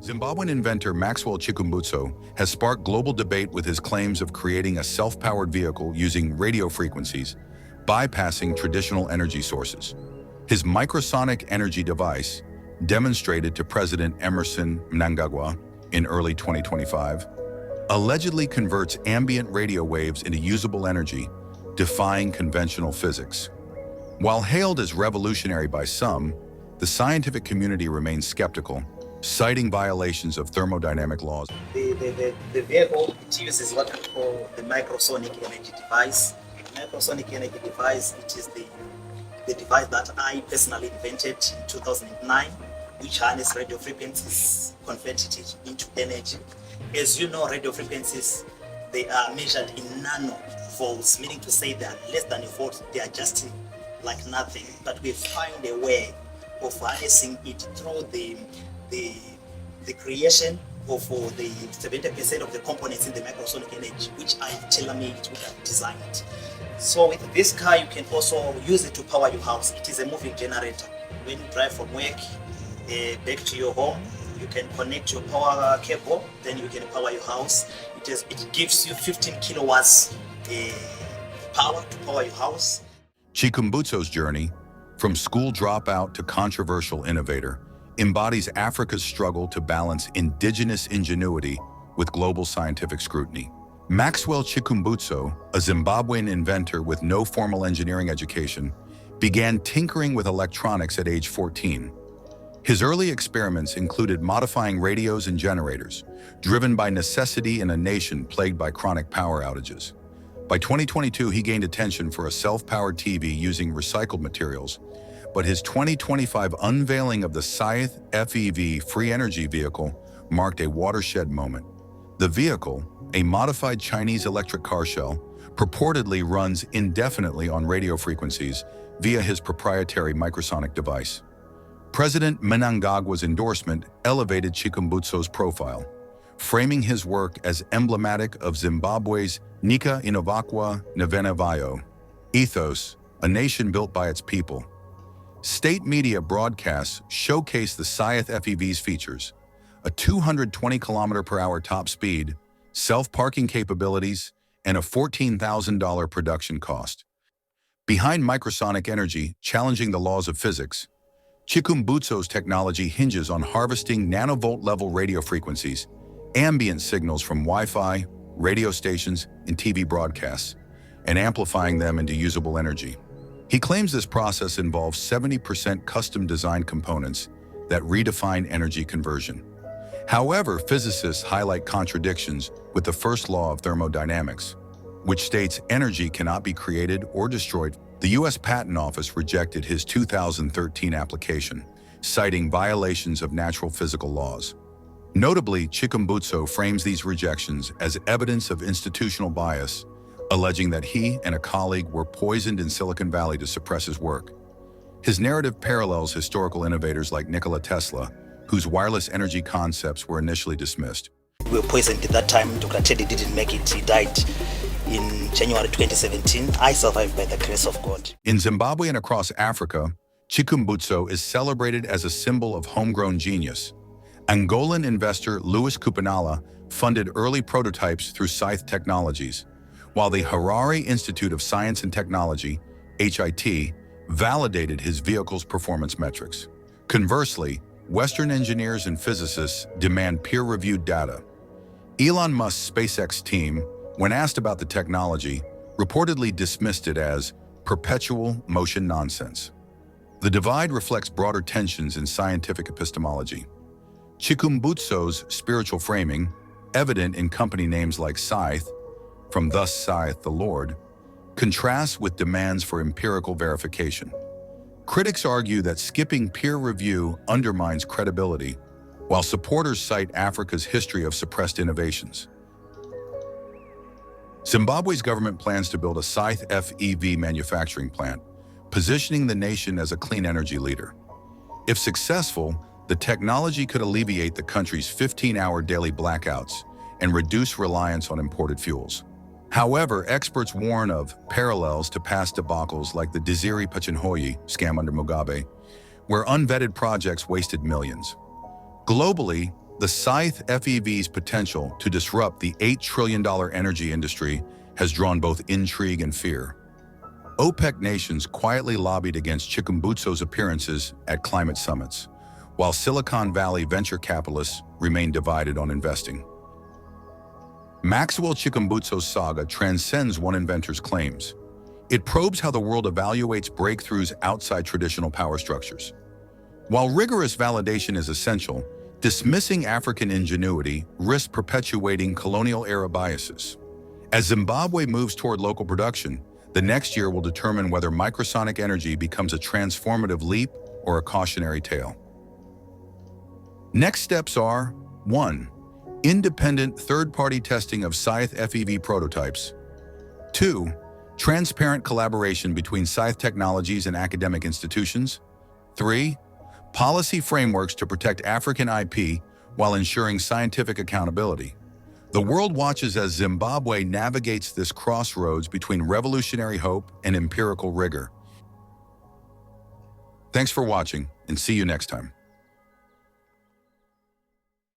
Zimbabwean inventor Maxwell Chikumbutso has sparked global debate with his claims of creating a self-powered vehicle using radio frequencies, bypassing traditional energy sources. His Microsonic Energy Device, demonstrated to President Emerson Mnangagwa in early 2025, allegedly converts ambient radio waves into usable energy, defying conventional physics. While hailed as revolutionary by some, the scientific community remains skeptical, citing violations of thermodynamic laws. The vehicle, it uses what we call the Microsonic Energy Device. The Microsonic Energy Device, it is the device that I personally invented in 2009, which harness radio frequencies, converted it into energy. As you know, radio frequencies, they are measured in nanovolts, meaning to say they are less than a volt, they are just like nothing. But we find a way of harnessing it through the creation of the 70% of the components in the microsonic energy, which I tailor-made to have designed. So with this car, you can also use it to power your house. It is a moving generator. When you drive from work back to your home, you can connect your power cable, then you can power your house. It gives you 15 kilowatts power to power your house. Chikumbutso's journey, from school dropout to controversial innovator, embodies Africa's struggle to balance indigenous ingenuity with global scientific scrutiny. Maxwell Chikumbutso, a Zimbabwean inventor with no formal engineering education, began tinkering with electronics at age 14. His early experiments included modifying radios and generators, driven by necessity in a nation plagued by chronic power outages. By 2022, he gained attention for a self-powered TV using recycled materials, but his 2025 unveiling of the Saith FEV free energy vehicle marked a watershed moment. The vehicle, a modified Chinese electric car shell, purportedly runs indefinitely on radio frequencies via his proprietary microsonic device. President Mnangagwa's endorsement elevated Chikumbutso's profile, framing his work as emblematic of Zimbabwe's Nika Inovakwa Nevenavayo ethos, a nation built by its people. State media broadcasts showcase the Saith FEV's features: a 220 km/h top speed, self-parking capabilities, and a $14,000 production cost. Behind Microsonic Energy challenging the laws of physics, Chikumbutso's technology hinges on harvesting nanovolt-level radio frequencies, ambient signals from Wi-Fi, radio stations, and TV broadcasts, and amplifying them into usable energy. He claims this process involves 70% custom-designed components that redefine energy conversion. However, physicists highlight contradictions with the first law of thermodynamics, which states energy cannot be created or destroyed. The U.S. Patent Office rejected his 2013 application, citing violations of natural physical laws. Notably, Chikumbutso frames these rejections as evidence of institutional bias, alleging that he and a colleague were poisoned in Silicon Valley to suppress his work. His narrative parallels historical innovators like Nikola Tesla, whose wireless energy concepts were initially dismissed. We were poisoned at that time. Dr. Teddy didn't make it. He died in January 2017. I survived by the grace of God. In Zimbabwe and across Africa, Chikumbutso is celebrated as a symbol of homegrown genius. Angolan investor Luis Cupanala funded early prototypes through Saith Technologies, while the Harare Institute of Science and Technology, HIT, validated his vehicle's performance metrics. Conversely, Western engineers and physicists demand peer-reviewed data. Elon Musk's SpaceX team, when asked about the technology, reportedly dismissed it as perpetual motion nonsense. The divide reflects broader tensions in scientific epistemology. Chikumbutso's spiritual framing, evident in company names like Saith, from Thus Saith the Lord, contrasts with demands for empirical verification. Critics argue that skipping peer review undermines credibility, while supporters cite Africa's history of suppressed innovations. Zimbabwe's government plans to build a Saith FEV manufacturing plant, positioning the nation as a clean energy leader. If successful, the technology could alleviate the country's 15-hour daily blackouts and reduce reliance on imported fuels. However, experts warn of parallels to past debacles like the Desiree Pachenhoyi scam under Mugabe, where unvetted projects wasted millions. Globally, The Saith FEV's potential to disrupt the $8 trillion energy industry has drawn both intrigue and fear. OPEC nations quietly lobbied against Chikumbutso's appearances at climate summits, while Silicon Valley venture capitalists remain divided on investing. Maxwell Chikumbutso's saga transcends one inventor's claims. It probes how the world evaluates breakthroughs outside traditional power structures. While rigorous validation is essential, dismissing African ingenuity risks perpetuating colonial-era biases. As Zimbabwe moves toward local production, the next year will determine whether Microsonic Energy becomes a transformative leap or a cautionary tale. Next steps are: 1. Independent third-party testing of Saith FEV prototypes. 2. Transparent collaboration between Saith Technologies and academic institutions. 3. Policy frameworks to protect African IP while ensuring scientific accountability. The world watches as Zimbabwe navigates this crossroads between revolutionary hope and empirical rigor. Thanks for watching, and see you next time.